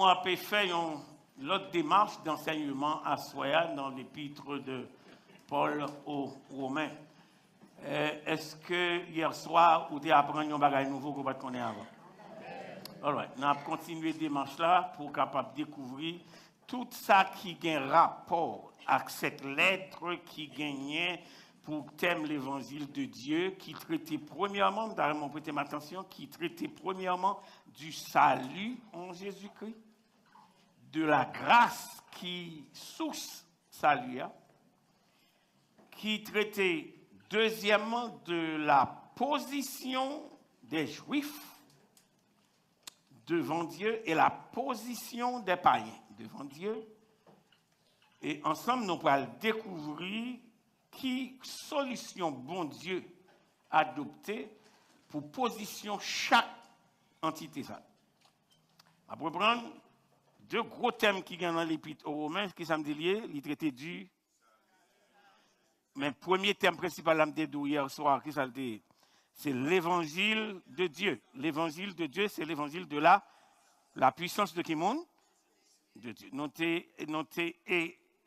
nous avons fait l'autre démarche d'enseignement à Soya dans l'épître de Paul aux Romains. Est-ce que hier soir, vous avez appris un bagage nouveau que vous ne connaissez avant? Alright. Nous avons continué la démarche là pour capable découvrir tout ça qui a un rapport avec cette lettre qui gagnait pour thème l'évangile de Dieu, qui traitait premièrement, d'ailleurs, prêtez attention, qui traitait premièrement du salut en Jésus-Christ, de la grâce qui source salut, qui traitait deuxièmement de la position des Juifs devant Dieu et la position des païens devant Dieu. Et ensemble, nous allons découvrir qui solution bon Dieu adoptée pour position chaque entité. On va prendre deux gros thèmes qui viennent dans l'épître aux Romains, qui sont liés, les traités du. Mais le premier thème principal, hier soir, qui c'est l'évangile de Dieu. L'évangile de Dieu, c'est l'évangile de la puissance de qui monde? De Dieu. Nous t'ai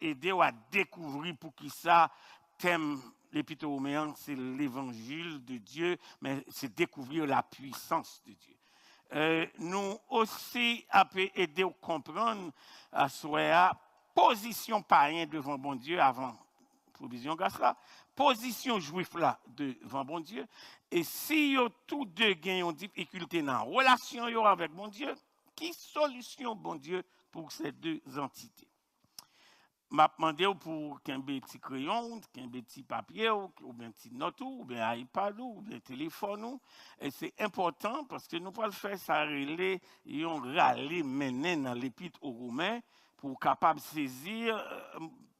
aidé à découvrir pour qui ça thème l'épître aux Romains, c'est l'évangile de Dieu, mais c'est découvrir la puissance de Dieu. Nous aussi avons aidé à comprendre à la position païenne devant bon Dieu avant provision grâce là, position juif là devant bon Dieu. Et si yo tous deux gagnent difficulté dans la relation avec bon Dieu, qui solution bon Dieu pour ces deux entités? M'a demandé pour qu'un petit crayon, qu'un petit papier, ou bien petit note, ou bien iPad, ou bien téléphone. Et c'est important parce que nous pouvons faire ça relais et on râler maintenant dans l'épître aux Romains pour capable saisir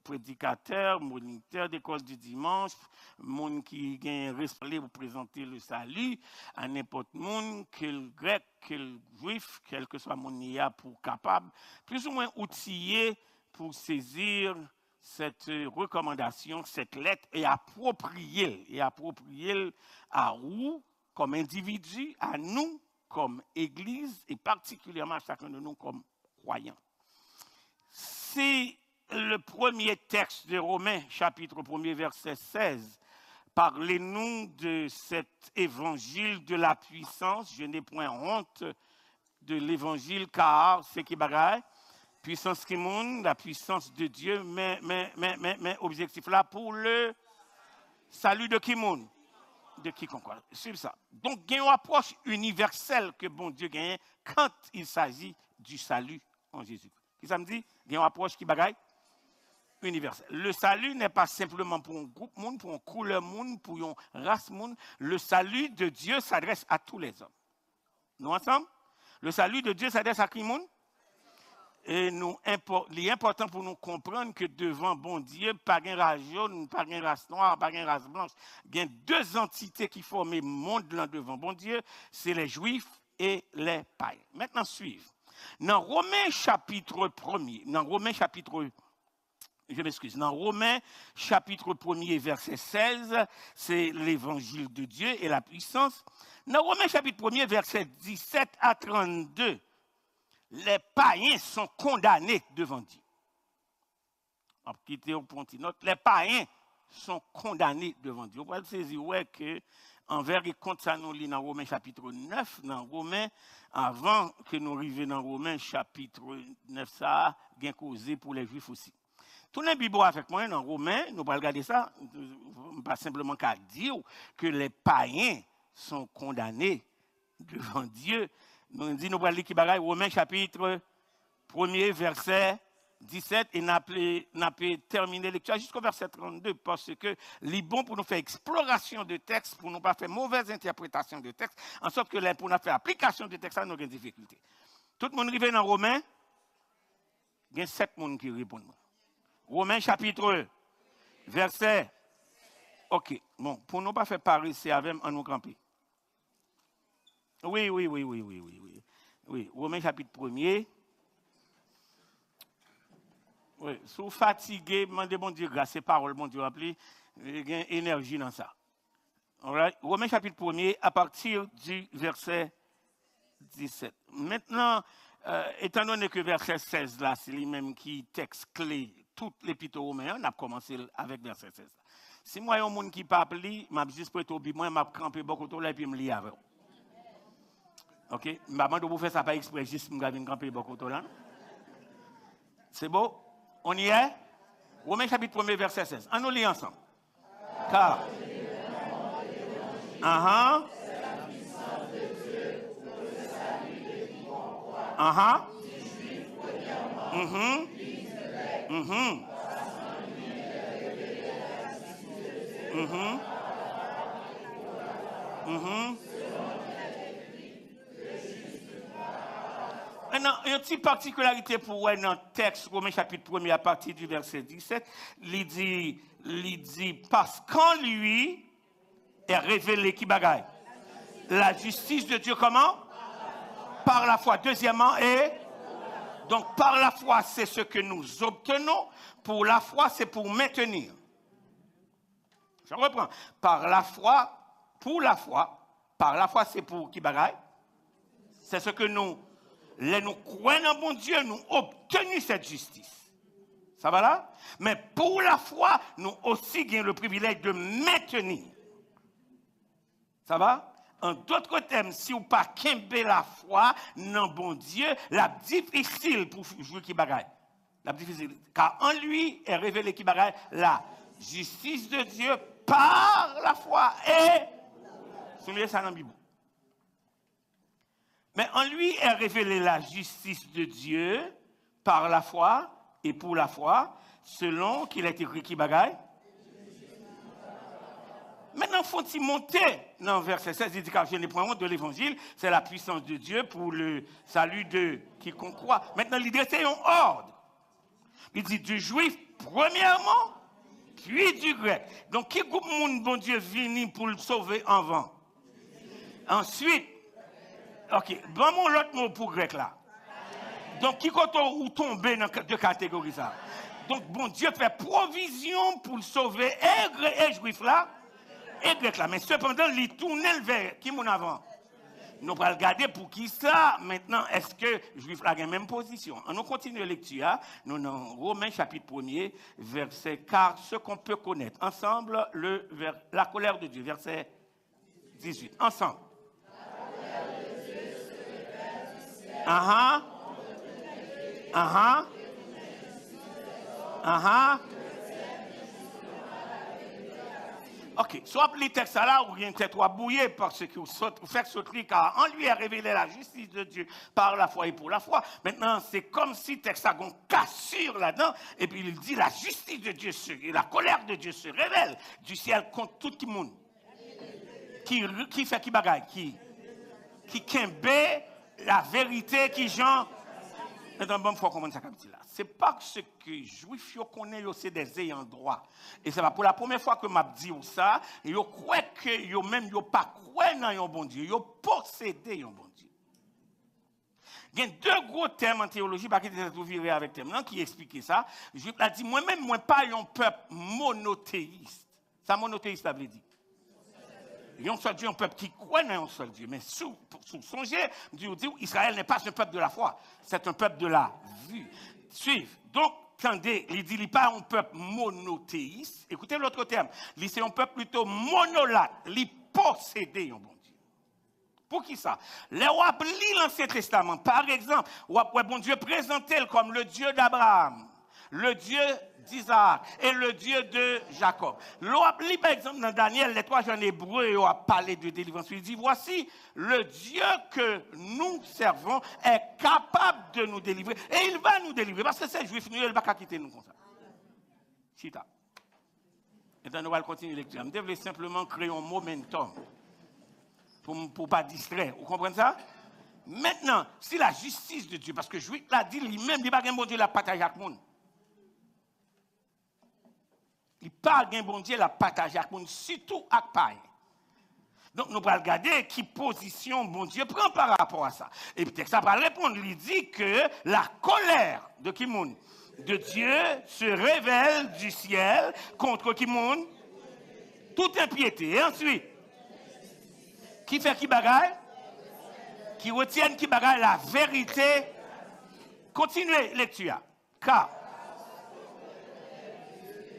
prédicateur, moniteur d'école du dimanche, monde qui gagne respect pour présenter le salut à n'importe monde, quel grec, quel juif, quel que soit mon IA pour capable plus ou moins outillé pour saisir cette recommandation, cette lettre et approprier à vous comme individu, à nous comme Église et particulièrement à chacun de nous comme croyants. Si le premier texte de Romains, chapitre 1er, verset 16, parlez-nous de cet évangile de la puissance. Je n'ai point honte de l'évangile car c'est qui bagaille. Puissance qui monde, la puissance de Dieu, mais objectif là pour le salut de qui monde? De quiconque. C'est ça. Donc, il y a une approche universelle que bon Dieu gagne quand il s'agit du salut en Jésus. Qui ça me dit? Il y a une approche qui bagaille universelle. Le salut n'est pas simplement pour un groupe monde, pour une couleur monde, pour une race monde. Le salut de Dieu s'adresse à tous les hommes. Nous ensemble? Le salut de Dieu s'adresse à qui monde? Et il est important pour nous comprendre que devant bon Dieu, pas de race jaune, pas de race noire, pas de race blanche. Il y a deux entités qui forment le monde là devant bon Dieu, c'est les Juifs et les païens. Maintenant, suivez. Dans Romains chapitre 1er, dans Romains chapitre 1er, verset 16, c'est l'évangile de Dieu et la puissance. Dans Romains chapitre 1er, verset 17 à 32, les païens sont condamnés devant Dieu. Les païens sont condamnés devant Dieu. Vous pouvez saisir que envers et contre ça, nous lisons dans Romains chapitre 9, dans Romains, avant que nous arrivions dans Romains chapitre 9, ça a causé pour les Juifs aussi. Tout le Bible avec moi dans Romains, nous allons regarder ça, pas simplement qu'à dire que les païens sont condamnés devant Dieu. Nous allons lire qui bagaille Romains chapitre 1er, verset 17, et nous avons terminé la lecture jusqu'au verset 32, parce que c'est bon pour nous faire exploration de texte, pour ne pas faire mauvaise interprétation de texte, en sorte que pour nous faire application de texte, nous avons des difficultés. Tout le monde arrive dans Romains, il y a 7 personnes qui répondent. Romains chapitre 1, verset. Ok, bon, pour ne pas faire pareil, c'est avec nous camper. Oui. Romains chapitre 1er. Oui, si vous fatiguez, demandez bon Dieu grâce, c'est parole, bon Dieu, rappelez, il y a énergie dans ça. Right? Romains chapitre 1er, à partir du verset 17. Maintenant, étant donné que verset 16 là, c'est lui-même qui texte clé tout l'épître aux Romains, on a commencé avec verset 16. Si moi, il y a un monde qui ne parle pas, je vais juste prêter au moi, je vais camper beaucoup là et puis je me lis avec. Ok? Je vais vous faire ça par exprès, juste pour me camper beaucoup là. C'est beau? On y est? Romains chapitre 1, verset 16. On nous lit ensemble. Car. Maintenant, une petite particularité pour dans le texte, Romains chapitre 1 à partir du verset 17, il dit parce qu'en lui est révélé qui bagaille. La justice de Dieu comment? Par la foi. Deuxièmement, et donc par la foi, c'est ce que nous obtenons. Pour la foi, c'est pour maintenir. Je reprends. Par la foi, pour la foi, par la foi, c'est pour qui bagaille? C'est ce que nous croyons en bon Dieu, nous obtenons cette justice. Ça va là? Mais pour la foi, nous aussi gagnons le privilège de maintenir. Ça va? En d'autres termes, si vous pas qu'aimer la foi dans bon Dieu, la difficile pour jouer qui bagaille. La difficile. Car en lui est révélé qui bagaille la justice de Dieu par la foi et souligner ça dans la Bible. Mais en lui est révélée la justice de Dieu par la foi et pour la foi, selon qu'il a été écrit qui bagaille. Maintenant, faut-il monter dans verset 16, il dit car je n'ai point honte de l'évangile, c'est la puissance de Dieu pour le salut de quiconque croit. Maintenant, l'idée c'est un ordre. Il dit du juif premièrement, puis du grec. Donc, qui groupe monde bon Dieu venu pour le sauver avant? Ensuite, ok, bon mon l'autre mot pour grec là. Donc, qui quand on tombe dans deux catégories ça? Donc, bon Dieu fait provision pour le sauver et juif là, et grec là. Mais cependant, il tourne vers qui mon avant? Nous allons regarder pour qui ça. Maintenant, est-ce que juif là a la même position? On continue la lecture. Nous dans Romains chapitre 1er, verset 4, ce qu'on peut connaître. Ensemble, la colère de Dieu, verset 18. Ensemble. Ok, soit les textes là, ou bien peut-être bouillé parce que vous faites sauter, car en lui est révélé la justice de Dieu par la foi et pour la foi. Maintenant, c'est comme si le texte a une cassure là-dedans, et puis il dit la justice de Dieu, la colère de Dieu se révèle du ciel contre tout le monde. Qui fait qui bagaille, qui kembe la vérité, qui genre. Maintenant, bon, il faut comprendre ça comme ça. C'est parce que les Juifs connaissent c'est des ayants droit. Et c'est pas pour la première fois que m'a dit ça, ils croient que ils même yo pas croient dans un bon Dieu, ils possédent un bon Dieu. Il y a deux gros termes en théologie parce que vous verrez avec thème qui expliquent ça. Je l'ai dit moi-même moi pas un peuple monothéiste. Ça monothéiste ça veut dire. Il y a un seul Dieu, un peuple qui croit dans un seul Dieu. Mais sous songer, Dieu dit Israël n'est pas un peuple de la foi, c'est un peuple de la vue. Suivez. Donc, attendez, il dit il n'est pas un peuple monothéiste. Écoutez l'autre terme. C'est un peuple plutôt monolate. Il possède un bon Dieu. Pour qui ça? Les rois lisent l'Ancien Testament. Par exemple, bon Dieu présenté comme le Dieu d'Abraham, le Dieu d'Isaac et le Dieu de Jacob. Lis par exemple dans Daniel, les trois jeunes hébreux ont parlé de délivrance. Il dit, voici, le Dieu que nous servons est capable de nous délivrer. Et il va nous délivrer. Parce que c'est juif, il ne va pas quitter nous comme ça. Chita. Et donc nous allons continuer la lecture. Je devais simplement créer un momentum pour ne pas distraire. Vous comprenez ça? Maintenant, si la justice de Dieu, parce que juif l'a dit lui-même, il n'y a pas un bon Dieu la partage avec le monde. Il parle d'un bon Dieu la partage avec le monde, surtout avec païen. Donc nous allons regarder qui position bon Dieu prend par rapport à ça. Et peut-être ça va répondre, il dit que la colère de qui monde de Dieu se révèle du ciel contre qui monde toute impiété. Et ensuite, qui fait qui bagaille? Qui retiennent qui bagaille la vérité continuez lecture. Car.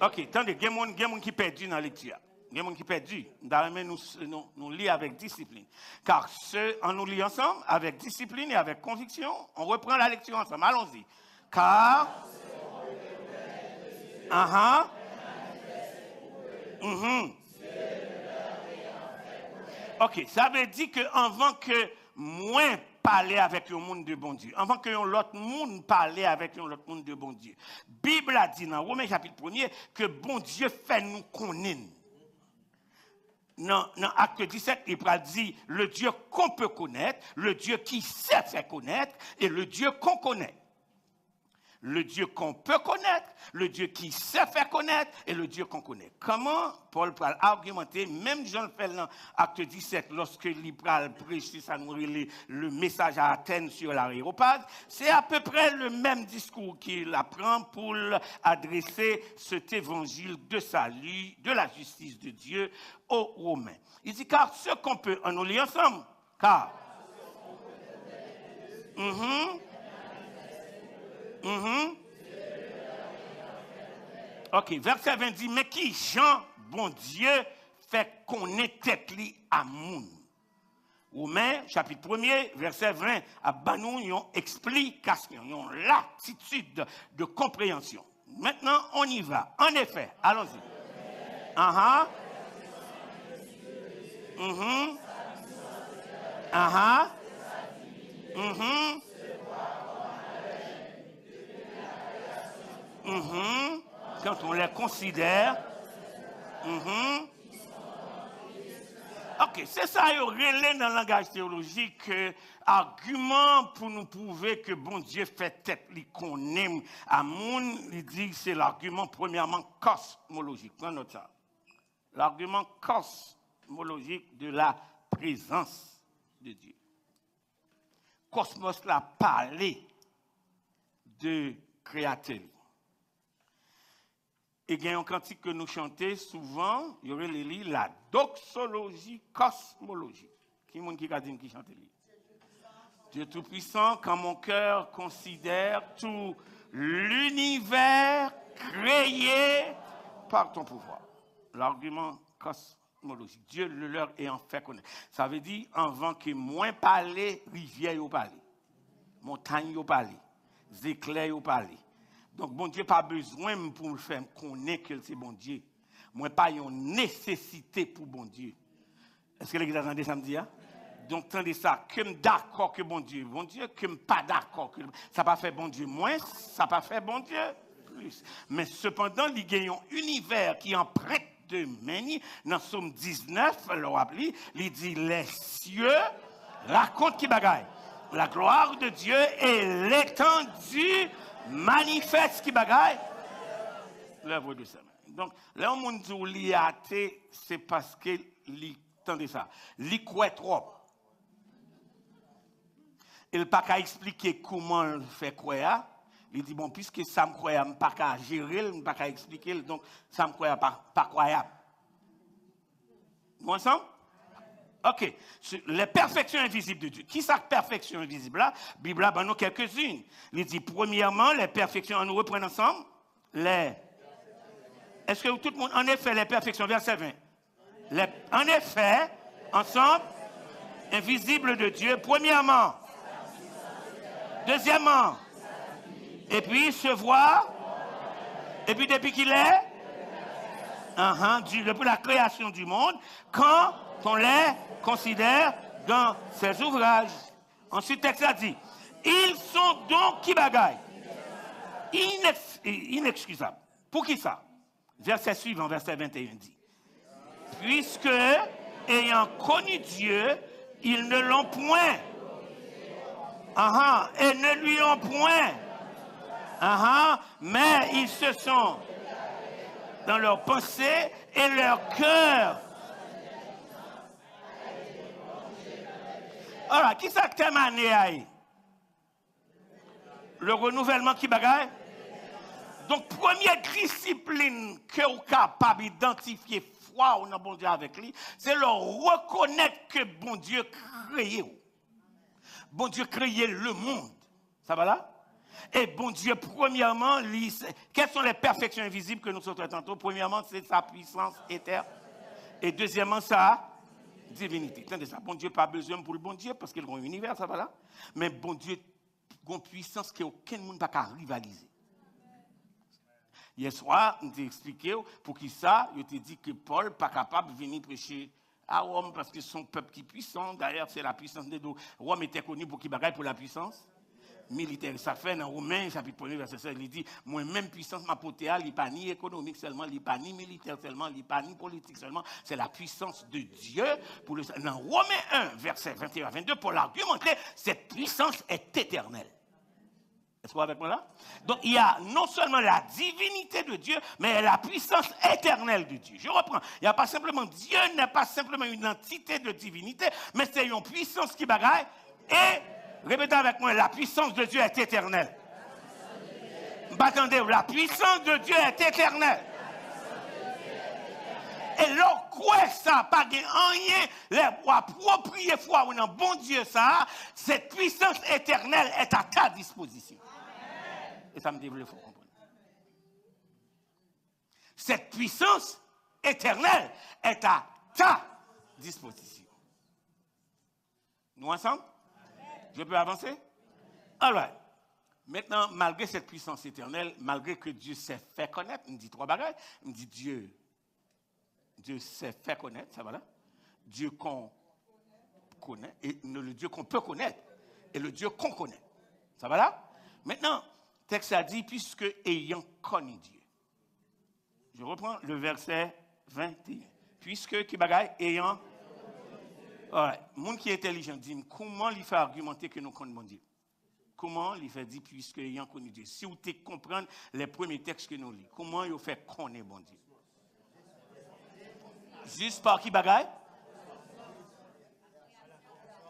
Ok, attendez, il y a des gens qui perdus dans la lecture. Il y a des gens qui perdus. Nous lire avec discipline. Car en nous lit ensemble, avec discipline et avec conviction, on reprend la lecture ensemble. Allons-y. Car. Ok, ça veut dire que avant que moi parler avec un monde de bon Dieu, avant que l'autre monde parler avec un autre monde de bon Dieu, Bible a dit dans Romains chapitre 1er que bon Dieu fait nous connaître. Dans Acte 17, il dit le Dieu qu'on peut connaître, le Dieu qui sait faire connaître et le Dieu qu'on connaît. Le Dieu qu'on peut connaître, le Dieu qui sait faire connaître et le Dieu qu'on connaît. Comment Paul peut argumenter, même Jean le fait dans Acte 17, lorsque il prêche ça nous le message à Athènes sur l'aréopage, c'est à peu près le même discours qu'il apprend pour adresser cet évangile de salut, de la justice de Dieu aux Romains. Il dit, car ce qu'on peut, on nous lit ensemble, car... Ok, verset 20 dit, mais qui Jean, bon Dieu, fait connaître tête li à moun. Romains, chapitre 1er, verset 20, à banou une explication, une latitude de compréhension. Maintenant, on y va. En effet, allons-y. Quand on les considère. Ok, c'est ça, il relève dans le langage théologique, argument pour nous prouver que bon Dieu fait tête, qu'on aime à monde, il dit c'est l'argument premièrement cosmologique. Prends note ça. L'argument cosmologique de la présence de Dieu. Cosmos l'a parlé de créateur. Et il y a un cantique que nous chantons souvent, il y aurait la doxologie cosmologique. Qui est-ce qui a dit qui chante? Dieu Tout-Puissant, quand mon cœur considère tout l'univers créé par ton pouvoir. L'argument cosmologique. Dieu le leur ayant fait connaître. Ça veut dire, avant que moins parler, rivière y parler, montagne y parler, éclairs y parler. Donc, bon Dieu n'a pas besoin pour me faire connaître que c'est bon Dieu. Moi, pas une nécessité pour bon Dieu. Est-ce que l'église a entendu samedi? Donc, attendez ça, que je suis d'accord que bon Dieu, que je ne suis pas d'accord. Ça n'a pas fait bon Dieu moins, ça n'a pas fait bon Dieu plus. Mais cependant, il y a un univers qui en prête de mener. Dans Somme 19, il dit les cieux racontent qui bagaille. La gloire de Dieu et l'étendue manifeste qui bagaille l'œuvre de sa main. Donc, là, on dit liaté, c'est parce que, attendez ça, li croit trop. Il n'a pas qu'à expliquer comment il fait croire. Il dit, bon, puisque ça me croit, je n'ai pas qu'à gérer, je n'ai pas qu'à expliquer, donc ça me croit pas croyable. Nous ensemble? Ok. Les perfections invisibles de Dieu. Qui sont les perfections invisibles là? La Bible a nous quelques-unes. Il dit, premièrement, les perfections, on nous reprend ensemble. Est-ce que tout le monde, en effet, les perfections, verset 20. En effet, ensemble, invisibles de Dieu, premièrement. Deuxièmement. Et puis, se voir. Et puis, depuis qu'il est. Depuis la création du monde, quand on les considère dans ses ouvrages. Ensuite, le texte a dit, ils sont donc qui bagaille? Inexcusables. Pour qui ça? Verset suivant, verset 21 dit. Puisque, ayant connu Dieu, ils ne l'ont point. Et ne lui ont point. Mais ils se sont dans leurs pensées et leur cœur. Alors, qui ça que mané? Le renouvellement qui bagaille? Donc, première discipline que vous êtes capable d'identifier foi ou non bon Dieu avec lui, c'est le reconnaître que bon Dieu créé. Bon Dieu créé le monde. Ça va là? Et bon Dieu, premièrement, quelles sont les perfections invisibles que nous sommes tantôt? Premièrement, c'est sa puissance éternelle. Et deuxièmement, sa divinité. Attendez ça. Bon Dieu, pas besoin pour le bon Dieu, parce qu'il a un univers, ça va là. Mais bon Dieu, a une puissance qu'aucun monde n'a pas rivaliser. Hier soir, on t'a expliqué pour qui ça, je t'ai dit que Paul n'est pas capable de venir prêcher à Rome parce que son peuple qui est puissant. D'ailleurs, c'est la puissance de dos. Rome était connu pour qui bagaille pour la puissance militaire. Ça fait dans Romains, chapitre 1, verset 16, il dit, moi-même puissance ma potéale, il n'est pas ni économique seulement, il n'est pas ni militaire seulement, il n'est pas ni politique seulement, c'est la puissance de Dieu. Pour le... Dans Romains 1, verset 21 à 22, Paul argumentait, cette puissance est éternelle. Est-ce que vous êtes avec moi là? Donc il y a non seulement la divinité de Dieu, mais la puissance éternelle de Dieu. Je reprends. Il n'y a pas simplement, Dieu n'est pas simplement une entité de divinité, mais c'est une puissance qui bagaille et répétez avec moi, la puissance de Dieu est éternelle. Attendez, la puissance de Dieu est éternelle. Et là, quoi ça, pas de rien, les approprier foi ou non, bon Dieu ça, cette puissance éternelle est à ta disposition. Et ça me dit, il faut comprendre. Cette puissance éternelle est à ta disposition. Nous ensemble? Je peux avancer? Alors, maintenant, malgré cette puissance éternelle, malgré que Dieu s'est fait connaître, il me dit trois bagages. Il me dit Dieu s'est fait connaître, ça va là? Dieu qu'on connaît, et le Dieu qu'on peut connaître, et le Dieu qu'on connaît. Ça va là? Maintenant, le texte a dit, puisque ayant connu Dieu. Je reprends le verset 21. Puisque, qui bagaille, ayant... Ouais. Monde qui est intelligent dit comment il fait argumenter que nous connaissons Dieu. Comment il fait dire puisque ayant connu Dieu. Si vous comprenez les premiers textes que nous lisons, comment il fait connaître bon Dieu. Juste par qui bagaille?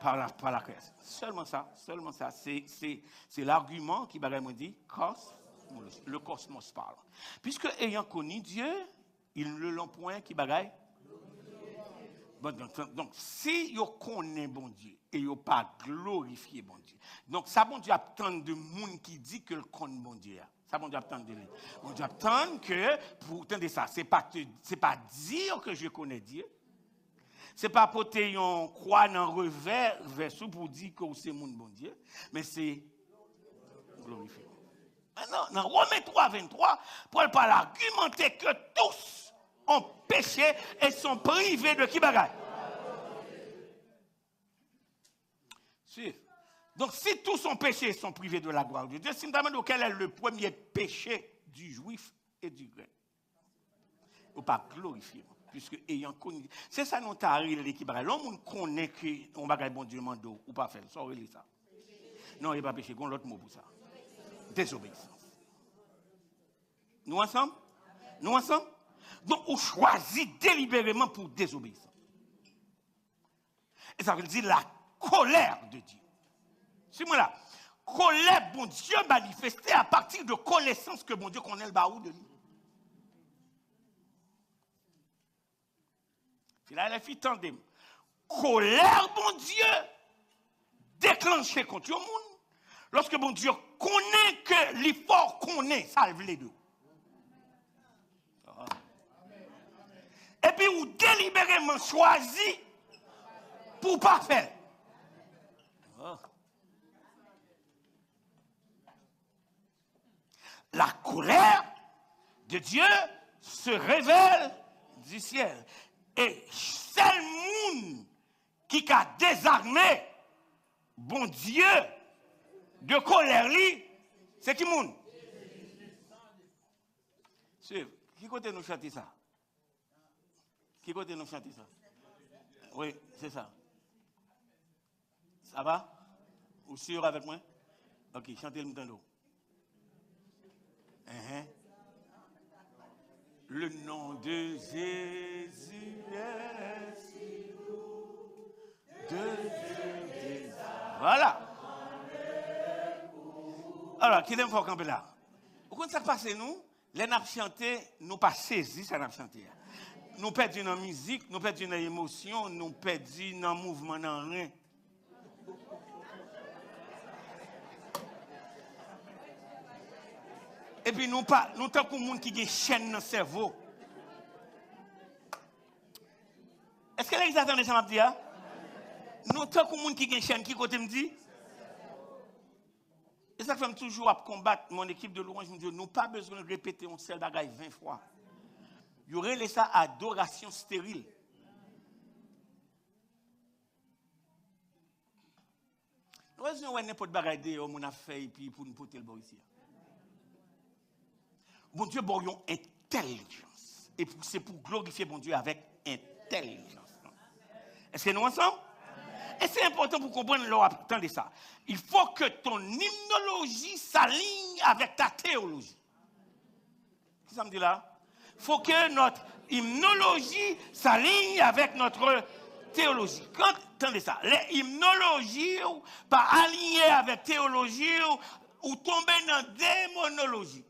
Par la création. Seulement ça. C'est l'argument qui bagaille me dit le cosmos parle. Puisque ayant connu Dieu, il ne l'ont point qui bagaille. Donc, si vous connaissez bon Dieu et vous pas glorifié bon Dieu, donc ça, bon Dieu attend de monde qui dit que le connaît bon Dieu. Ça, bon Dieu attend de lui. Bon Dieu attend que, pour entendre ça, c'est pas dire que je connais Dieu. C'est pas porter une croix dans revers verso pour dire que c'est mon bon Dieu, mais c'est glorifier. Maintenant, dans Romains 3, 23, Paul parle argumenter que tous ont péché et sont privés de qui bagaille? Donc, si tous ont péché et sont privés de la gloire de Dieu, c'est notamment quel est le premier péché du juif et du grec? Ou pas glorifier, puisque ayant connu. C'est ça, nous t'arrive l'équipe. L'homme connaît qu'on bagaille bon Dieu mando ou pas faire. Ça, ça. Non, il n'y a pas péché. Il y a l'autre mot pour ça. Désobéissance. Nous ensemble? Donc, on choisit délibérément pour désobéissance. Et ça veut dire la colère de Dieu. C'est moi là. Colère, bon Dieu, manifestée à partir de connaissances que bon Dieu connaît le baou de lui. Puis là, les filles tendent. Colère, bon Dieu, déclenchée contre le monde. Lorsque bon Dieu connaît que l'effort connaît, ça le les deux. Et puis, vous délibérément choisi pour pas faire. Oh. La colère de Dieu se révèle du ciel. Et seul monde qui a désarmé bon Dieu de colère, c'est qui monde? Qui côté nous chanter ça? Qui côté nous chanter ça? Oui, c'est ça. Ça va? Vous sûr avec moi? Ok, chantez le mouton. Le nom de Jésus est si doux, de Dieu. Voilà. Alors, qui aime fort camper là? Vous comprenez ça qui passe nous? Les nappes chanter, nous pas saisi ça nappes chanter. Nous perdons dans la musique, nous perdons dans l'émotion, nous perdons dans le mouvement, dans rien. Et puis nous sommes comme monde qui a une chaîne dans le cerveau. Est-ce que vous attendez ça m'a dit? Nous sommes comme monde qui a une chaîne qui côté me dit. Et ça fait toujours à combattre mon équipe de louange. Nous n'avons pas besoin de répéter un seul bagage 20 fois. Il y aurait ça adoration stérile. Nous avons n'importe bagage de on a fait et puis pour nous porter le bon ici. Bon Dieu, bon, une intelligence. Et c'est pour glorifier bon Dieu avec intelligence. Est-ce que nous ensemble? Et c'est important pour comprendre attendez ça. Il faut que ton hymnologie s'aligne avec ta théologie. Qu'est-ce que ça me dit là? Il faut que notre hymnologie s'aligne avec notre théologie. Quand, attendez ça, les hymnologies pas alignées avec théologie ou tomber dans démonologie.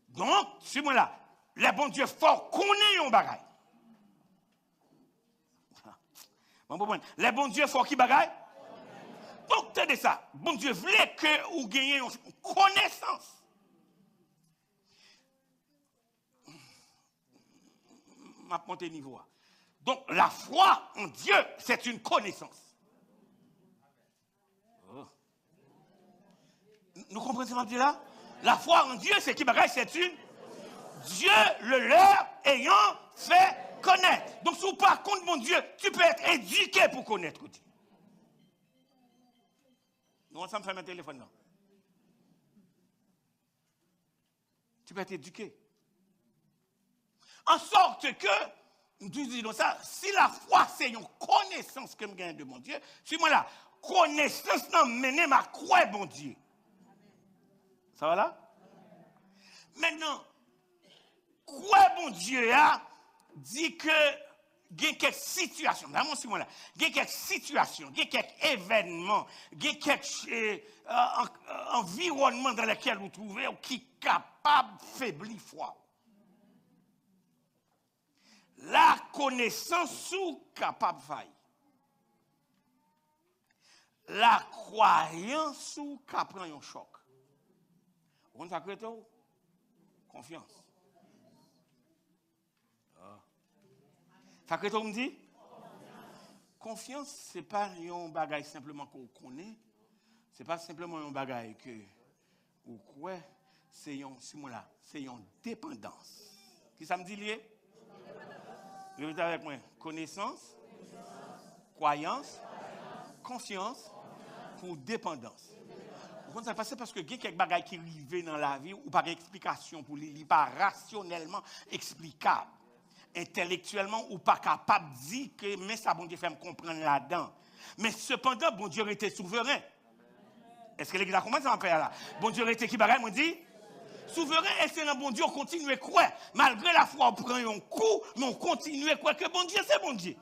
Donc, suis-moi là. Les bons dieux forts connaissent un bagaille. Les bons dieux forts qui bagaille? Donc, tenez ça. Bon Dieu voulait que vous gagniez une connaissance. m'a monté niveau. Donc la foi en Dieu, c'est une connaissance. Oh. Nous comprenons ce que je dis là? La foi en Dieu, c'est qui bagaille, c'est une Dieu le leur ayant fait connaître. Donc si vous pas contre mon Dieu, tu peux être éduqué pour connaître Dieu. Nous ensemble faire un téléphone là. Tu peux être éduqué. En sorte que, nous disons ça, si la foi c'est une connaissance que je gagne de mon Dieu, suis-moi là, connaissance n'a mené ma croix bon Dieu. Ça va là? Maintenant, quoi bon Dieu a dit que il y a quelques situations, vraiment suis-moi là, il y a quelques situations, il y a quelques événements, il y a quelques environnements dans lesquels vous trouvez qui sont capables de faiblir foi. La connaissance ou capable de faillir. La croyance ou capable un choc. On ça crée tout? Confiance. Ça crée tout me dit? Confiance, ce n'est pas un bagage simplement qu'on connaît. Ce n'est pas simplement un bagage que vous croyez. C'est une dépendance. Qui ça me dit lié? Répétez avec moi. Connaissance, croyance, confiance pour dépendance. Vous comprenez ça? C'est parce que il y a quelques bagages qui arrivent dans la vie ou par explication pour lui, pas rationnellement explicable, intellectuellement ou pas capable de dire que mais ça bon Dieu fait me comprendre là-dedans. Mais cependant bon Dieu était souverain. Est-ce que les gars comment ça va faire là? Bon Dieu était qui bagaille me dit? Souverain, et c'est un bon Dieu, on continue à croire. Malgré la foi, on prend un coup, mais on continue à croire que bon Dieu, c'est bon Dieu.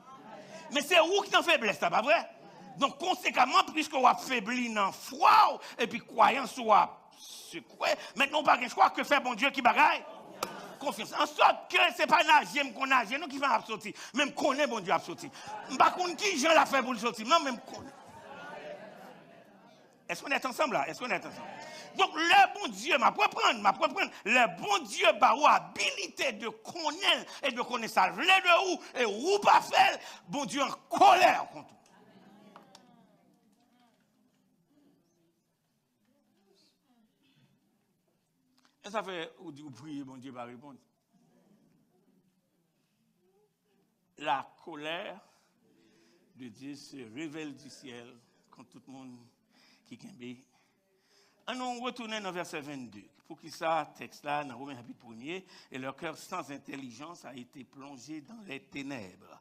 Mais c'est où qui t'en faiblesse, ça, pas vrai? Donc, conséquemment, puisqu'on a faibli dans la foi, et puis croyance, on a se croire, maintenant, on n'a pas de choix que fait bon Dieu qui bagaille. Confiance. En sorte que ce n'est pas nager, qu'on nage, nous qui va sortir. Même qu'on est bon Dieu à sortir. Je ne sais pas qui Jean l'a fait pour le sortir, non, même qu'on est. Est-ce qu'on est ensemble là? Est-ce qu'on est ensemble? Donc, le bon Dieu, m'a prendre, le bon Dieu a l'habilité de connaître et de connaître ça. Le de où et où pas faire, bon Dieu en colère contre vous. Et ça fait, vous priez, bon Dieu va répondre. La colère de Dieu se révèle du ciel contre tout le monde qui kembe. On retourne dans verset 22. Pour qui ça, texte là, dans Romains chapitre 1er, et leur cœur sans intelligence a été plongé dans les ténèbres.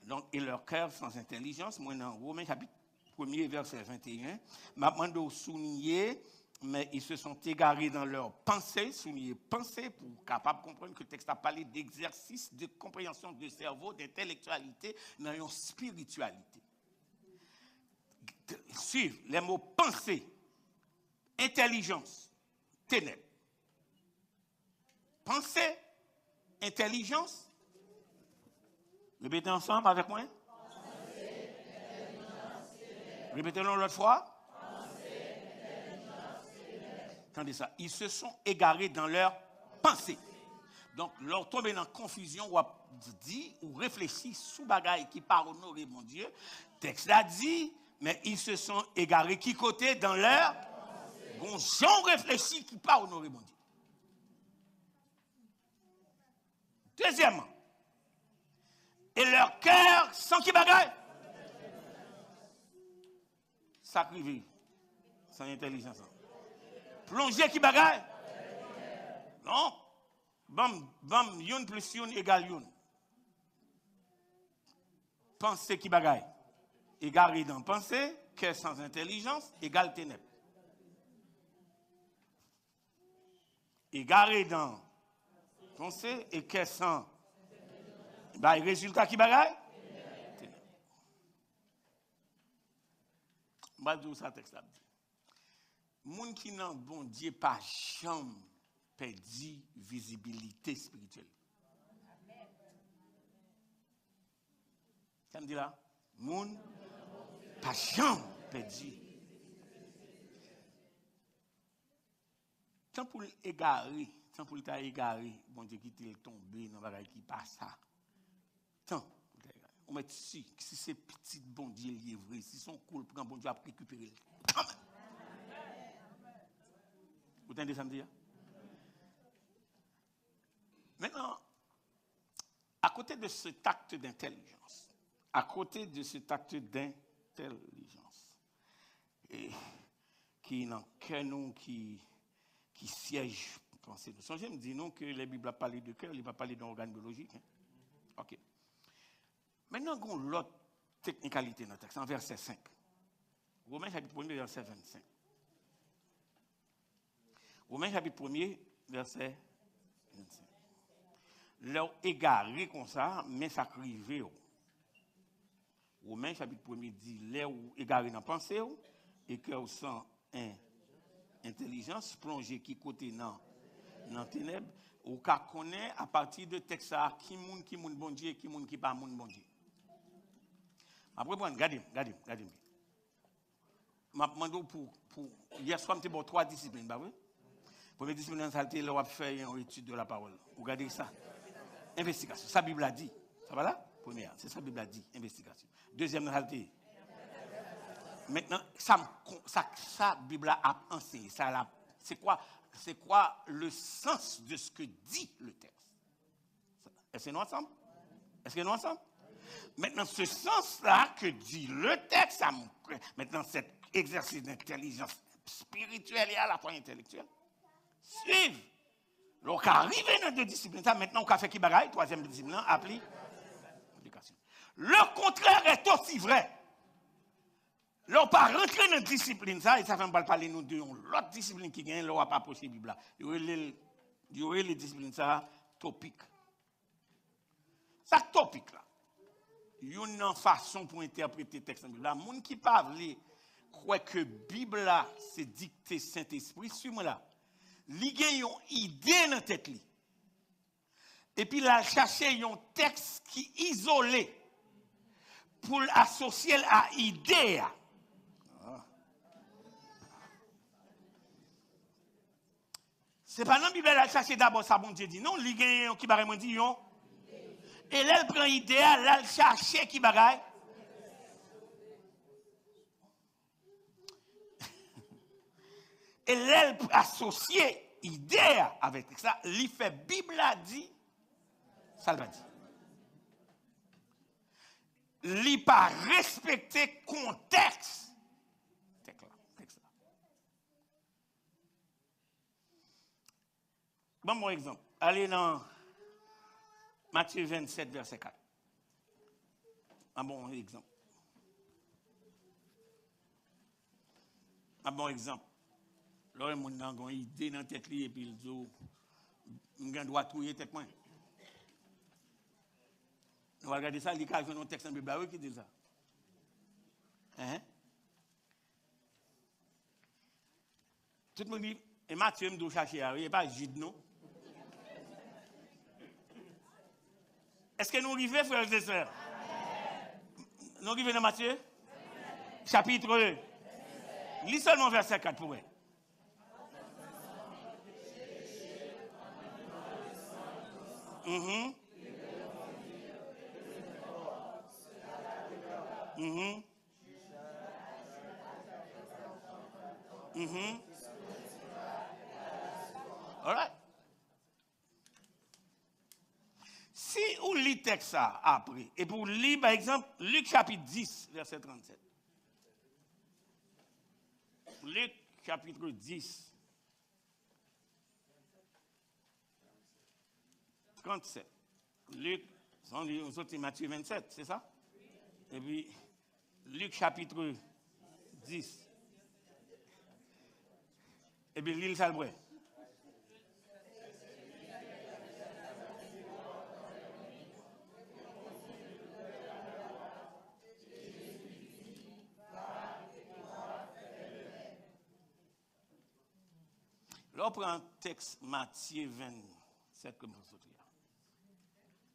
Donc, et leur cœur sans intelligence, moi dans Romains chapitre 1er, verset 21, m'a demandé de souligner, mais ils se sont égarés dans leurs pensées, souligner pensées pour capable de comprendre que le texte a parlé d'exercice de compréhension de cerveau, d'intellectualité, dans une spiritualité. Suivre les mots pensée, intelligence, ténèbres. Pensée, intelligence. Répétez ensemble avec moi. Pensée, intelligence, ténèbres. Répétez-le l'autre fois. Attendez ça. Ils se sont égarés dans leur pensée. Donc, leur tomber dans la confusion, ou dit, ou réfléchit sous bagaille qui part honorer mon Dieu. Texte là dit, mais ils se sont égarés qui côté dans leur bon gens réfléchi qui part honorer mon Dieu. Deuxièmement, et leur cœur sans qui bagaille. Sacrifié, sans intelligence. Plongé qui bagaille. Non. Bam, yon plus yon égale yon. Pensée qui bagaille. Égaré dans pensée, cœur sans intelligence, égale ténèbres. Égaré dans pensée et cœur sans. Bah, résultat qui bagaille? Ténèbres. Je vais dire ça texte là. Moun qui n'a bon Dieu pas jamais perdu visibilité spirituelle. Ça me dit là? Moun pas jamais perdu. Tant pour l'égarer, tant pour l'égarer, bon Dieu qui t'est tombé dans la qui passe ça. Tant pour l'égarer. On met si c'est petit bon Dieu livré, si son cool pour un bon Dieu à récupérer. Vous entendez ça me dire? Maintenant, à côté de cet acte d'intelligence, et qui n'en qu'un nom qui siège pensée nous. Songez me dire non que la Bible a parlé de cœur, il va parler d'un organe biologique. Hein? OK. Maintenant, on a l'autre technicalité dans le texte, en verset 5. Romains chapitre 1, verset 25. Romains chapitre 1, verset 25. Leur égaré comme ça, mais ça crivé. Romains chapitre 1 dit, leur égaré dans la pensée, et cœur sans intelligence, plongé qui côté dans ténèbres, ou qu'à connaître à partir de texte qui moun bon Dieu, qui moun qui pas moun bon Dieu. Après, regardez. Je demande pour hier soir, je suis 3 disciplines, pas vrai? Première discipline, c'est on va faire une étude de la parole. Regardez ça. Investigation. Ça, la Bible a dit. Ça va là? Première. C'est ça, la Bible a dit. Investigation. Deuxième, réalité. Maintenant, ça, la Bible a enseigné. C'est quoi le sens de ce que dit le texte? Est-ce que nous ensemble? Maintenant, ce sens-là que dit le texte, maintenant, cet exercice d'intelligence spirituelle et à la fois intellectuelle, suivre. Donc, arriver dans 2 disciplines, ça, maintenant, on a fait qui bagaille, 3e discipline, application. Le contraire est aussi vrai. L'on pas rentrer dans la discipline, ça, et ça fait parler nous de l'autre discipline qui gagne, l'on n'a pas possible. Il y aurait les disciplines, ça, topique. Ça, topique, là. Il y a une façon pour interpréter le texte de la Bible. Les gens qui parlent, croient que la Bible, c'est dicté Saint-Esprit, suis-moi là. Li gen yon idée dans tête li. Et puis la chercher un texte qui isolé pour l'associer à idée. C'est pas dans la Bible la chercher d'abord ça bon Dieu dit non, li gen yon qui barre dit yon. Et là elle prend idée, là elle chercher qui bagaille. Et elle associée idée avec ça, il fait Bible a dit, ça le va dire. Il pas respecter contexte. Texte là. Bon exemple. Allez dans Matthieu 27, verset 4. Un bon exemple. Là, mon a une idée dans la tête et puis il dit, je dois trouver tête moi. On va regarder ça, il y a un texte en Bible qui dit ça. Hein? Tout le monde dit, et Matthieu me doit chercher, il n'y a pas Jude, non? Est-ce que nous arrivons, frères et sœurs? Nous arrivons dans Matthieu? chapitre. Lis seulement verset 4 pour elle. Mhm. Mhm. Mhm. All right. Si on lit texte ça après, et pour lire par exemple Luc chapitre 10, verset 37. Luc chapitre 10, 37. Luc, on lit Matthieu 27, c'est ça? Et puis Luc chapitre 10. Et puis l'île Salbret. Là, on prend un texte Matthieu 27 comme vous autres.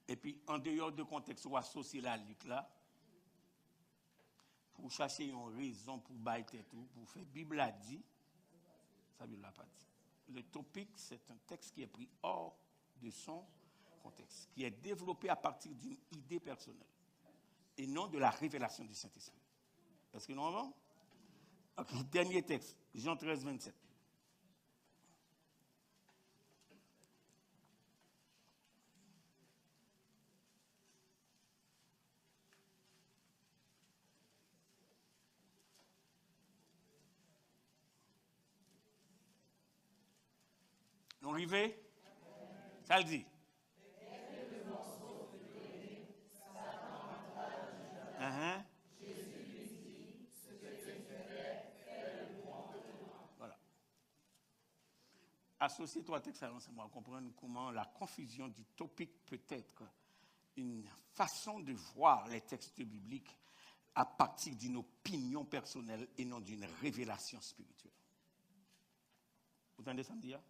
Et puis, en dehors de contexte, on associe la Luc là, pour chercher une raison pour bailler tout, pour faire Bible a dit, ça ne l'a pas dit. Le topic, c'est un texte qui est pris hors de son contexte, qui est développé à partir d'une idée personnelle et non de la révélation du Saint-Esprit. Est-ce que nous avons? Okay. Dernier texte, Jean 13, 27. Nous arrivons? Ça le dit. Voilà. Associer trois textes à l'enseignement, comprendre comment la confusion du topic peut être une façon de voir les textes bibliques à partir d'une opinion personnelle et non d'une révélation spirituelle. Vous entendez ça me dire?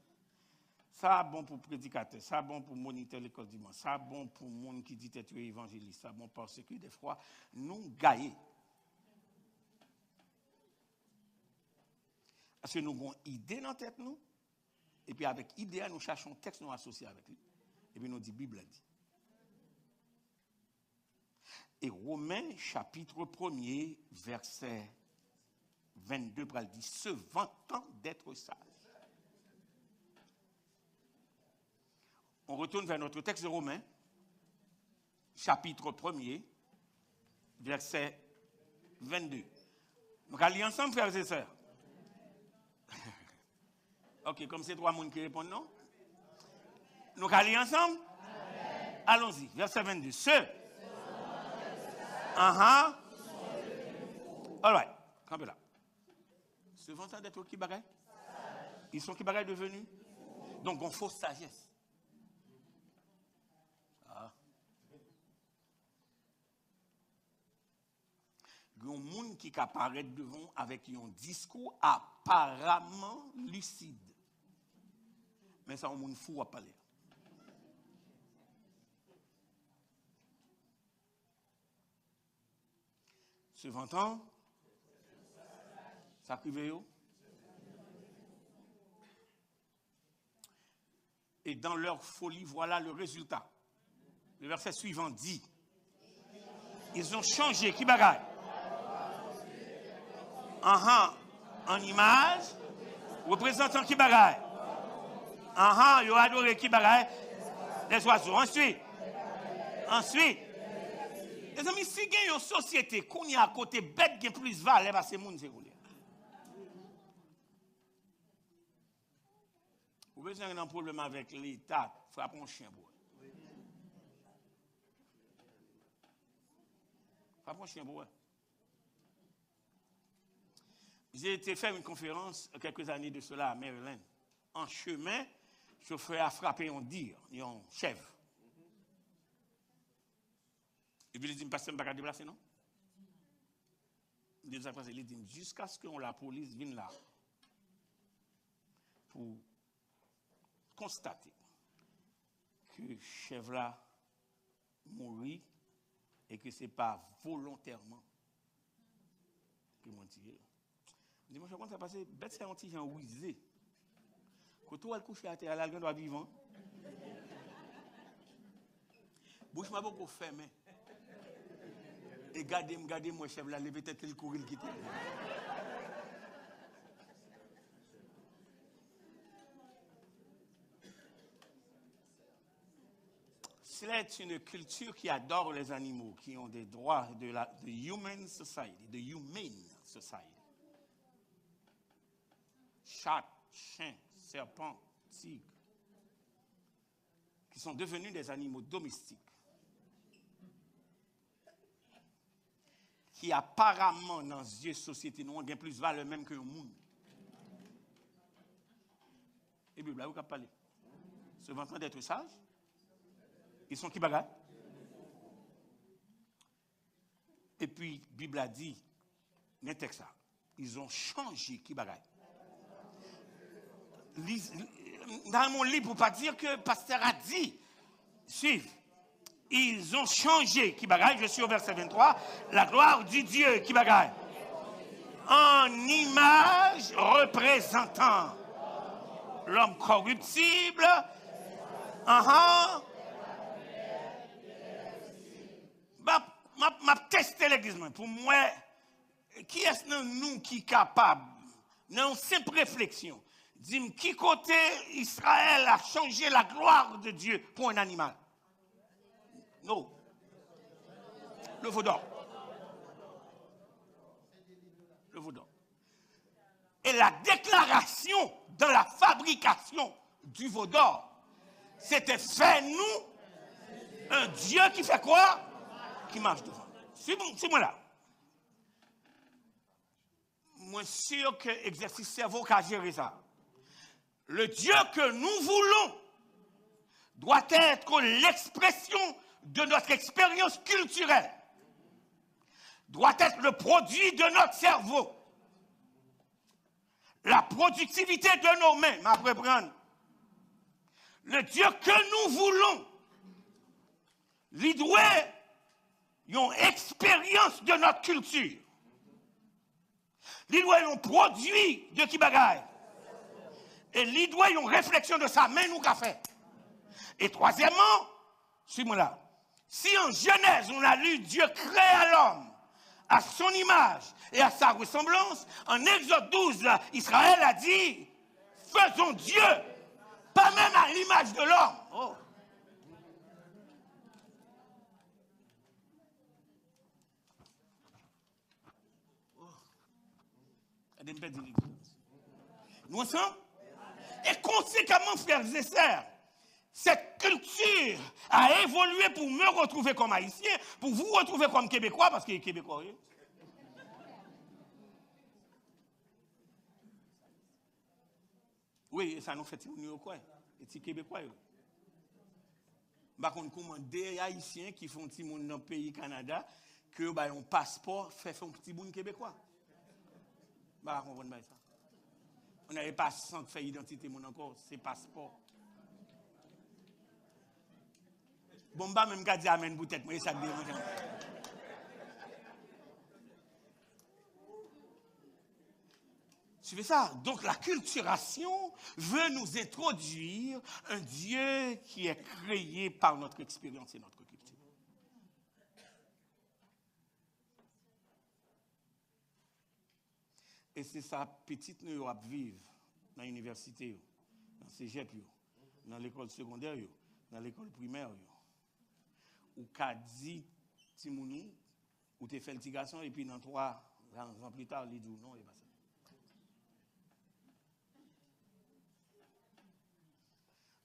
Ça bon pour prédicateur, ça bon pour moniteur l'école dimanche, ça bon pour monde qui dit être évangéliste, ça bon parce que des fois nous gagnons. Parce que nous avons une idée dans la tête nous, et puis avec idée nous cherchons un texte nous associé avec lui, et puis nous dit Bible dit. Et Romains chapitre 1er verset 22 pral dit se vantant d'être sage. On retourne vers notre texte de Romains, chapitre 1er, verset 22. Nous allons lire ensemble, frères et sœurs. Ok, comme c'est trois personnes qui répondent, non? Nous allons lire ensemble? Amen. Allons-y, verset 22. Ceux. All right, campez là. Se vantant d'être qui bagaille? Ils sont qui bagaille devenus? Donc, on fausse sagesse. Il y a un monde qui apparaît devant avec un discours apparemment lucide. Mais ça, un monde fou à parler. Se vantant, ça crive. Et dans leur folie, voilà le résultat. Le verset suivant dit, ils ont changé, qui bagaille? En image, représentant qui bagaille? Ils ont adoré qui bagaille? Les oiseaux. Ensuite, les amis, si il y a une société qu'on y a à côté bête qui a plus valeur, parce que c'est monde c'est roulé. Vous voyez, un problème avec l'État, frappe un chien pour. Frappe un chien pour. J'ai été faire une conférence quelques années de cela à Maryland. En chemin, le chauffeur a frappé un dire, un chèvre. Et puis il dit, pasteur, je ne peux pas déplacer, non? Il dit, jusqu'à ce que la police vienne là pour constater que le chèvre là mourit et que ce n'est pas volontairement que tiré. Je dis, moi, je compte ça passer, bête, c'est un petit gens ouisé. Quand tu vas coucher à terre, là, il doit vivre. Bouche m'a beaucoup fermé. Et gardez moi, chef, là, levé tête, il courir, il quitte. C'est une culture qui adore les animaux, qui ont des droits de la human society, de humane society. Chat, chien, serpent, tigre, qui sont devenus des animaux domestiques, qui apparemment dans les yeux de la société nous ont plus de valeur même que le monde. Et Bible, vous avez parlé. Se vantant d'être sages, ils sont qui bagaille? Et puis, la Bible a dit, dans le texte, ils ont changé qui bagaille. Dans mon livre, pour ne pas dire que le pasteur a dit, suivez, ils ont changé qui bagaille, je suis au verset 23, la gloire du Dieu qui bagaille. En image représentant l'homme corruptible, m'a testé l'église pour moi. Qui est-ce nous qui est capable, dans une simple réflexion, dis-moi qui côté Israël a changé la gloire de Dieu pour un animal? Non. Le veau d'or. Le veau d'or. Et la déclaration de la fabrication du veau d'or, c'était fait nous un Dieu qui fait quoi? Qui marche devant. C'est moi là. Moi sûr que l'exercice cerveau qui a géré ça. Le Dieu que nous voulons doit être l'expression de notre expérience culturelle. Doit être le produit de notre cerveau. La productivité de nos mains, m'après prendre. Le Dieu que nous voulons, il doit une expérience de notre culture. Il doit un produit de qui bagaille. Et il doit une réflexion de sa main nous qu'a fait. Et troisièmement, suis-moi là. Si en Genèse on a lu Dieu créa l'homme à son image et à sa ressemblance, en Exode 12, là, Israël a dit, faisons Dieu, pas même à l'image de l'homme. Oh. Nous ensemble? Et conséquemment, frères et sœurs, cette culture a évolué pour me retrouver comme haïtien, pour vous retrouver comme québécois, parce que les québécois, oui, ça nous fait quoi? Et les québécois, par contre, comment des haïtiens qui font petit monde dans le pays Canada, que un passeport fait un petit monde québécois. Bah, on va ça. On n'avait pas sans faire identité mon encore, c'est passeport. Bon, bah, même quand dit amène bouteille, moi, ça me dérange. Suivez ça. Donc, la culturation veut nous introduire un Dieu qui est créé par notre expérience et notre culture. Et c'est ça, petite nous à vivre dans l'université, dans le cégep, dans l'école secondaire, dans l'école primaire. Ou qu'a dit Timounou, ou t'es fait le petit garçon, et puis dans 3 ans plus tard, il dit non, il pas ça.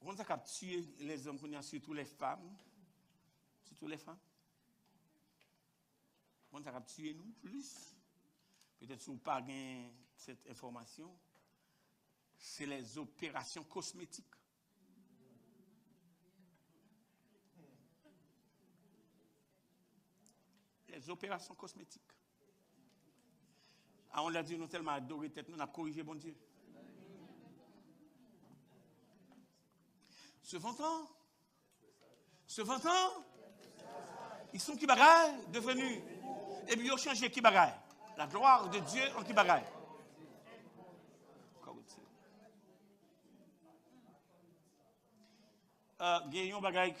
On a tué les hommes, surtout les femmes. Surtout les femmes. On a tué nous plus. Peut-être si vous n'avez pas cette information, c'est les opérations cosmétiques. Les opérations cosmétiques. Ah, on l'a dit, nous tellement adoré tête, nous avons corrigé bon Dieu. Ce 20 ans, ils sont qui bagaille devenus. Et puis ils ont changé qui bagaille. La gloire de Dieu en qui bagaille? Il y a un bagage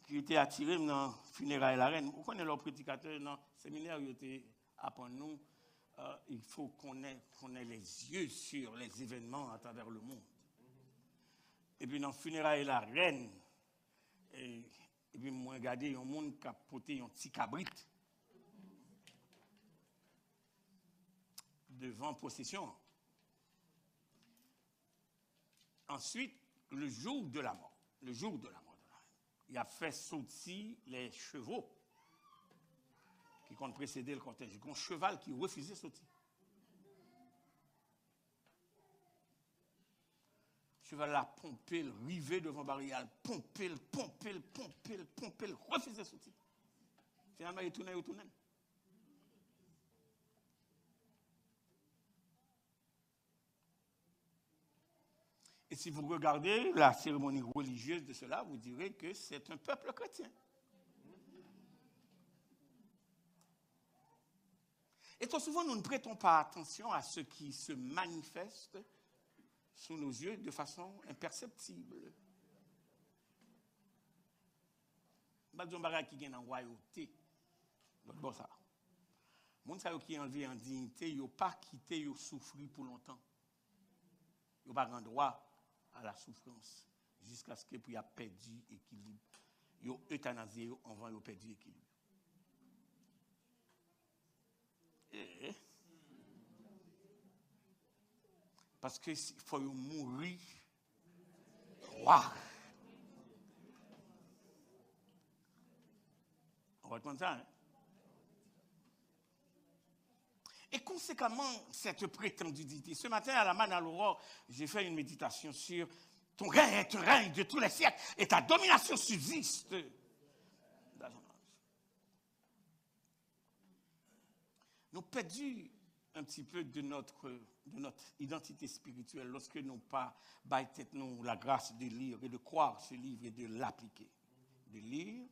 qui était attiré dans le funérailles de la reine. Vous connaissez leur prédicateur dans le séminaire, il était appris nous, il faut qu'on ait les yeux sur les événements à travers le monde. Et puis dans le funérailles de la reine, et puis moi regardé un monde qui a porté un petit cabrit devant possession. Ensuite, le jour de la mort de la reine, il a fait sortir les chevaux qui ont précédé le cortège. Il y a un cheval qui refusait de sortir. Le cheval a pompé, rivé devant barrière, pompé, refusait de sortir. Finalement, il tournait. Et si vous regardez la cérémonie religieuse de cela, vous direz que c'est un peuple chrétien. Et trop souvent, nous ne prêtons pas attention à ce qui se manifeste sous nos yeux de façon imperceptible. Je vais dire qui est dans la royauté. Bon, ça. Les gens qui ont envie en dignité, ils n'ont pas quitté, ils ont souffert pour longtemps. Ils n'ont pas grand droit à la souffrance jusqu'à ce qu'ils aient perdu l'équilibre. Ils ont euthanasié avant qu'ils aient perdu l'équilibre. Parce qu'il faut mourir roi. On va comprendre ça, hein? Et conséquemment, cette prétendue dignité. Ce matin, à la manne à l'aurore, j'ai fait une méditation sur ton règne est un règne de tous les siècles et ta domination subsiste. Nous perdons un petit peu de notre identité spirituelle lorsque nous pas nous la grâce de lire et de croire ce livre et de l'appliquer. De lire,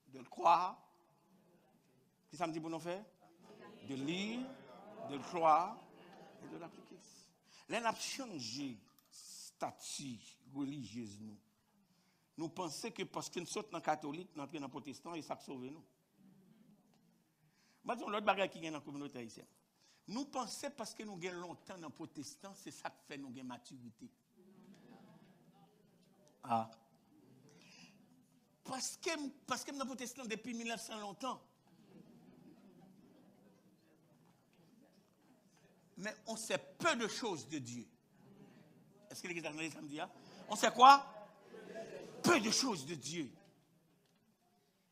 de le croire. Qu'est-ce que ça me dit pour nous faire? De lire, de le croire et de l'appliquer. Là, on a changé statut religieuse nous. Nous pensons que parce que nous sommes dans le catholique, nous sommes dans le protestant et ça sauve nous. Maintenant, l'autre bagage qui est dans la communauté haïtienne. Nous pensons parce que nous avons longtemps dans le protestant, c'est ça qui fait nous avons maturité. Ah. Parce que nous sommes dans le protestant depuis 1900 longtemps. Mais on sait peu de choses de Dieu. Est-ce que l'église a demandé samedi? On sait quoi? Peu de choses de Dieu.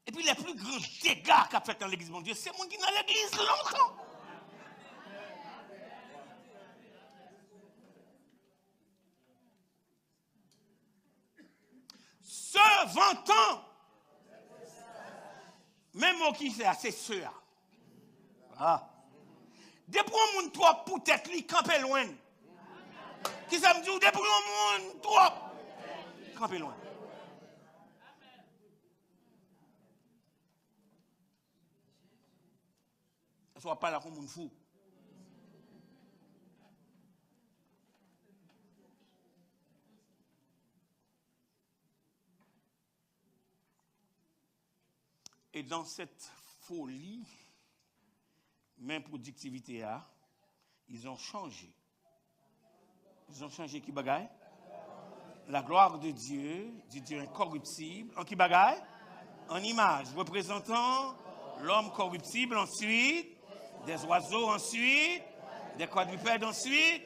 Et puis les plus grands dégâts qu'a fait dans l'église de Dieu, c'est le monde qui est dans l'église longtemps. Se vantant. Même mot qui c'est ceux. Ah. Depuis un monde trop pour tête li camper loin. Qui ça me dit depuis un monde trop camper loin. Ça soit pas là comme un fou. Et dans cette folie, même productivité, ils ont changé. Ils ont changé qui bagaille? La gloire de Dieu, du Dieu incorruptible, en qui bagaille? En image, représentant l'homme corruptible ensuite, des oiseaux ensuite, des quadrupèdes ensuite.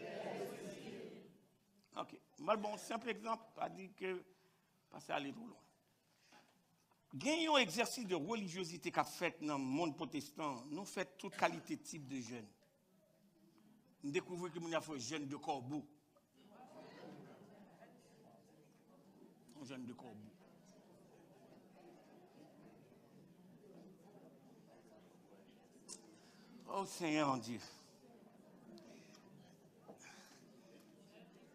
Ok, mal bon, simple exemple, pas dit que passer à aller trop loin. Gagnons un exercice de religiosité qu'a fait dans le monde protestant, nous faisons toute qualité de type de jeunes. Nous découvrons que nous avons un jeune de corbeau. Un jeune de corbeau. Oh Seigneur mon Dieu.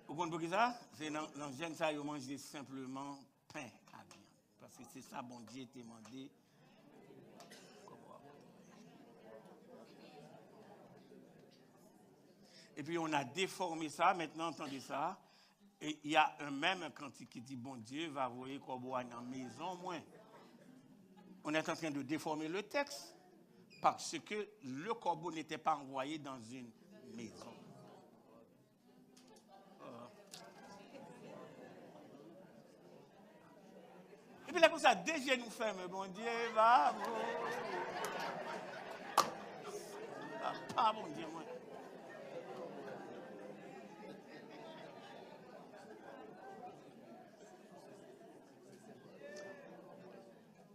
Vous comprenez ça? C'est dans le jeune ça, ils mangent simplement pain à viande. Parce que c'est ça, bon Dieu t'a demandé. Et puis on a déformé ça, maintenant entendez ça. Et il y a un même cantique qui dit, bon Dieu va envoyer Corbeau dans la maison, moins. On est en train de déformer le texte parce que le corbeau n'était pas envoyé dans une maison. Et puis là, comme ça, déjà nous ferme, bon Dieu va. Pas bon Dieu, moi.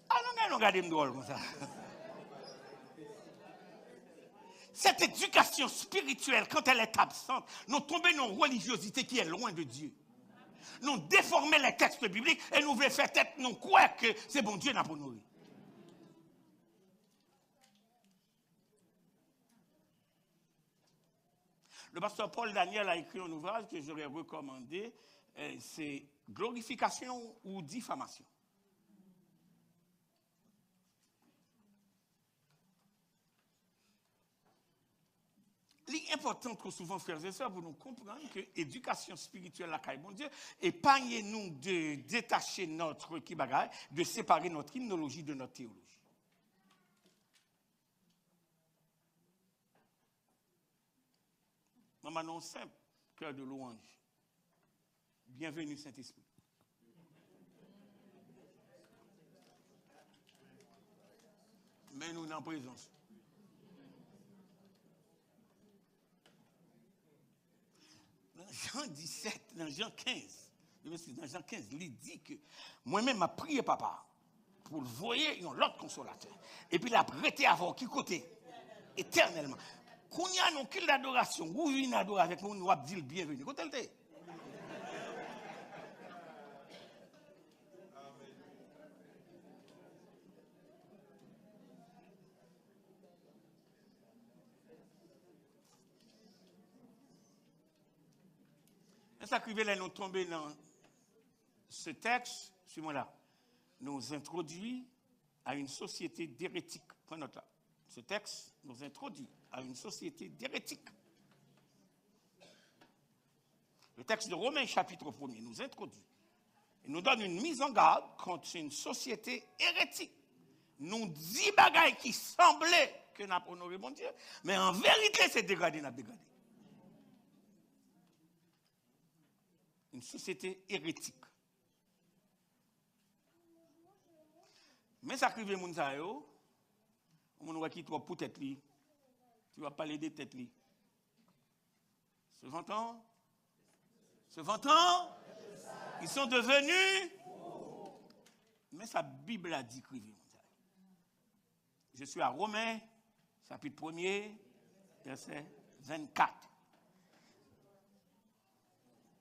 Ah non, regardez drôle comme ça. Cette éducation spirituelle, quand elle est absente, nous tombons dans une religiosité qui est loin de Dieu. Nous déformons les textes bibliques et nous voulons faire tête, nous croire que c'est bon Dieu pour nous. Le pasteur Paul Daniel a écrit un ouvrage que j'aurais recommandé, c'est Glorification ou diffamation. L'important trop souvent, frères et sœurs, pour nous comprendre que l'éducation spirituelle, la caille, bon Dieu, épargnez-nous de détacher notre kibagaï, de séparer notre hymnologie de notre théologie. Maman, non simple, cœur de louange. Bienvenue, Saint-Esprit. Mais nous en présence. Dans Jean 17, dans Jean 15, dans Jean 15, il dit que moi-même, m'a prié papa pour le voyer l'autre consolateur. Et puis il a prêté à voir qui côté éternellement. Quand il y a un culte d'adoration, où il y a une avec nous, nous avons dit le bienvenu. Quand elle était. Ça qui veut nous tomber dans ce texte, suis-moi là, nous introduit à une société d'hérétiques. Prenez note là. Ce texte nous introduit à une société d'hérétiques. Le texte de Romains chapitre 1er nous introduit et nous donne une mise en garde contre une société hérétique. Nous dit bagaille qui semblait que nous avons honoré mon Dieu, mais en vérité c'est dégradé, nous avons dégradé. Une société hérétique. Mais ça arrive moun sa yo, on va qui trop pour tête li. Tu vas parler de tête li. Se vantant, ils sont devenus. Mais sa Bible a dit écrivez moun sa. Je suis à Romains chapitre 1er verset 24.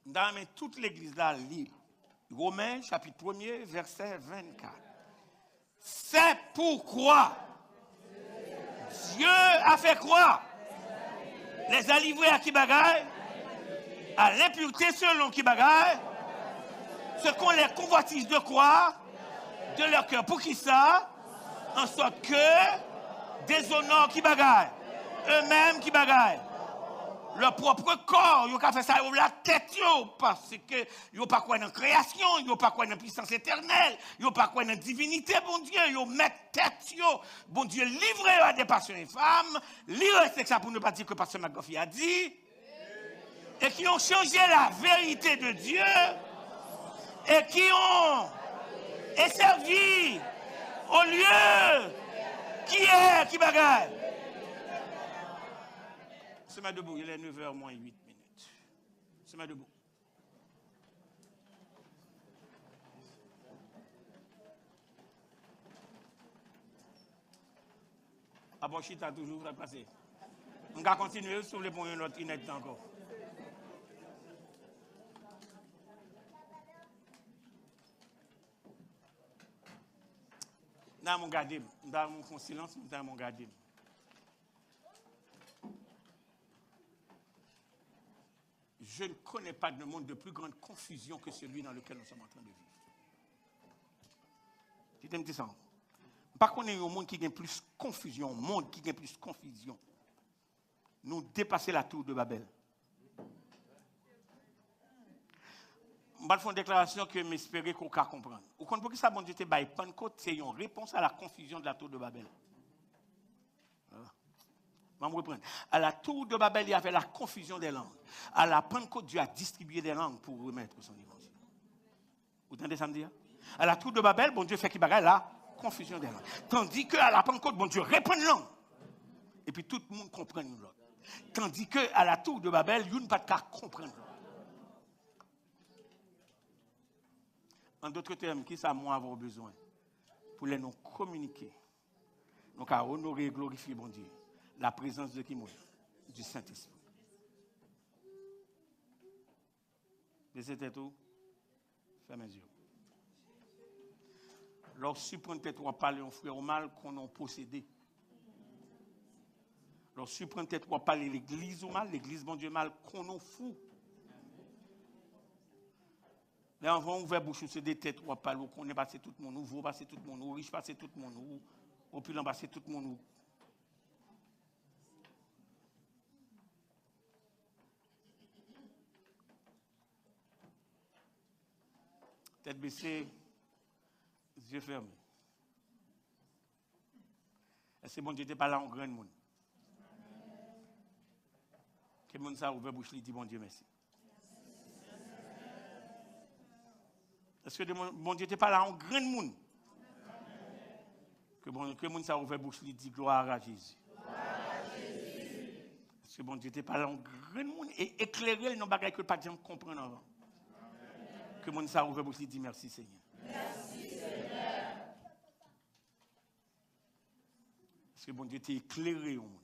Dans toute l'église là, lit Romains chapitre 1er, verset 24. C'est pourquoi Dieu a fait croire, les a livrés à qui bagaille, à l'impureté selon qui bagaille, ce qu'on les convoitise de croire, de leur cœur. Pour qui ça? En sorte que déshonore qui bagaille, eux-mêmes qui bagaille. Leur propre corps, ils ont fait ça avec la tête, parce que ils n'ont pas quoi dans la création, ils n'ont pas quoi dans la puissance éternelle, ils n'ont pas quoi dans la divinité, bon Dieu, ils ont mettent tête, bon Dieu, livré à des passions infâmes, lire c'est ça pour ne pas dire que Pasteur McGuffey a dit, et qui ont changé la vérité de Dieu, et qui ont servi au lieu qui bagaille. Se met debout, il est 9h moins 8 minutes. Se met debout. Abochit a toujours passé. On va continuer sur les points de notre net encore. Dans mon garde, dans mon silence, dans mon garde. Je ne connais pas de monde de plus grande confusion que celui dans lequel nous sommes en train de vivre. Tu t'aimes ça? Par contre, il y a un monde qui a plus confusion, un monde qui a plus confusion. Nous dépasser la tour de Babel. Je vais faire une déclaration que j'espère qu'on va comprendre. Vous comprenez que ça, bon Dieu, te baille Pentecôte, c'est une réponse à la confusion de la tour de Babel. Je vais me reprendre. À la tour de Babel, il y avait la confusion des langues. À la Pentecôte, Dieu a distribué des langues pour remettre son évangile. Vous entendez ça me dire? À la tour de Babel, bon Dieu fait qu'il bagaille la confusion des langues. Tandis qu'à la Pentecôte, bon Dieu répand une langue. Et puis tout le monde comprend l'autre. Tandis qu'à la tour de Babel, il n'y a pas de cas comprendre. En d'autres termes, qui ça moi avoir besoin pour les nous communiquer, donc à honorer et glorifier bon Dieu, la présence de qui? Du Saint-Esprit. Baissez tête tout, fermez les yeux. Lorsque prendre tête ou parler un frère au mal qu'on a possédé. Lorsque prendre tête ou parler l'église au mal, l'église bon Dieu mal qu'on a fou. Là, on va ouvrir bouche, c'est des têtes ou parler, on connaît passer tout le monde, vous passer tout le monde, riche passer tout le monde, opulent passer tout le monde. Tête baissée, yeux fermés. Est-ce que bon Dieu n'était pas là en grand monde? Que le monde ça ouvert bouche, il dit bon Dieu merci. Est-ce que bon Dieu n'était pas là en grand monde? Que le monde ça ouvert bouche, il dit gloire à Jésus. Est-ce que bon Dieu n'était pas là en grand monde et éclairer les bagages que pas de gens comprennent avant? Que mon ça ouvert bouche, il dit merci Seigneur. Merci Seigneur. Est-ce que bon Dieu t'a éclairé au monde?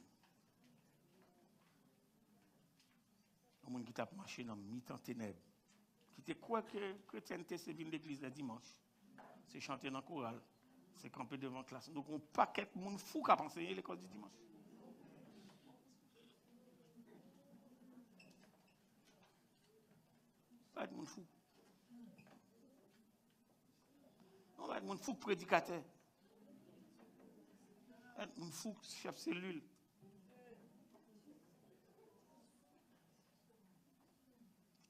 Au monde qui t'a marché dans mi-temps ténèbres. Qui te croit que chrétienté c'est venir l'église le dimanche. C'est chanter dans le choral. C'est camper devant la classe. Donc on paquet de monde fou qui a enseigné l'école du dimanche. Pas de monde fou. On va être mon fou prédicateur. Être mon fou chef cellule.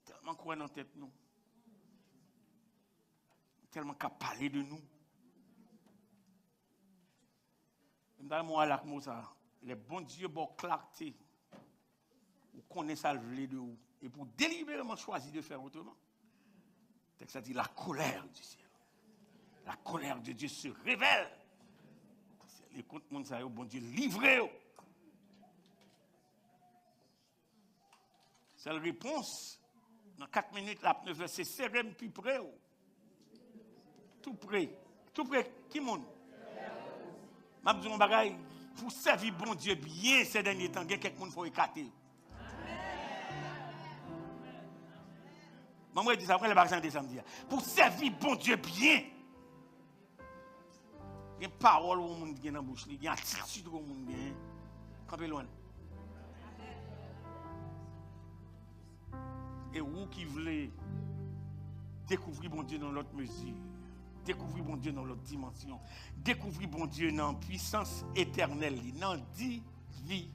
Tellement croire dans la tête nous. Tellement qu'à parler de nous. Dans moi là comme ça, les bons dieux bon clarté. Vous connaissez ça le de vous et pour délibérément choisir de faire autrement. Ça dit la colère du ciel. La colère de Dieu se révèle. Les comptes monde ça bon Dieu livré. C'est la réponse. Dans 4 minutes, la verset serré plus près. Tout près. Tout près. Qui monde? Je dis mon bagage, pour servir bon Dieu bien ces derniers temps, il y a quelqu'un qui faut écarter. Maman dit ça après le bagage de samedi. Pour servir bon Dieu bien. Il y a une parole au monde qui est dans la bouche, il y a une attitude au monde qui est campé loin. Et vous qui voulez découvrir bon Dieu dans l'autre mesure, découvrir bon Dieu dans l'autre dimension, découvrir bon Dieu dans la puissance éternelle, dans la divinité.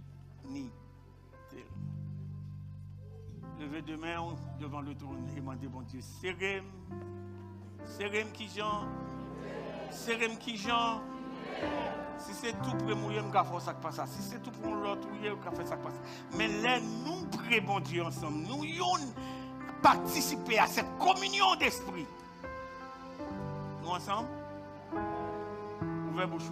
Levez deux mains devant le trône et demandez bon Dieu, serrez qui Jean. Serrem qui Jean. Si c'est tout près mouiller, on va faire ça qui passe. Si c'est tout pour l'autre mouiller, on va faire ça qui passe. Mais là, nous près bon Dieu ensemble, nous yon participer à cette communion d'esprit. Nous ensemble, ouvrez bouche.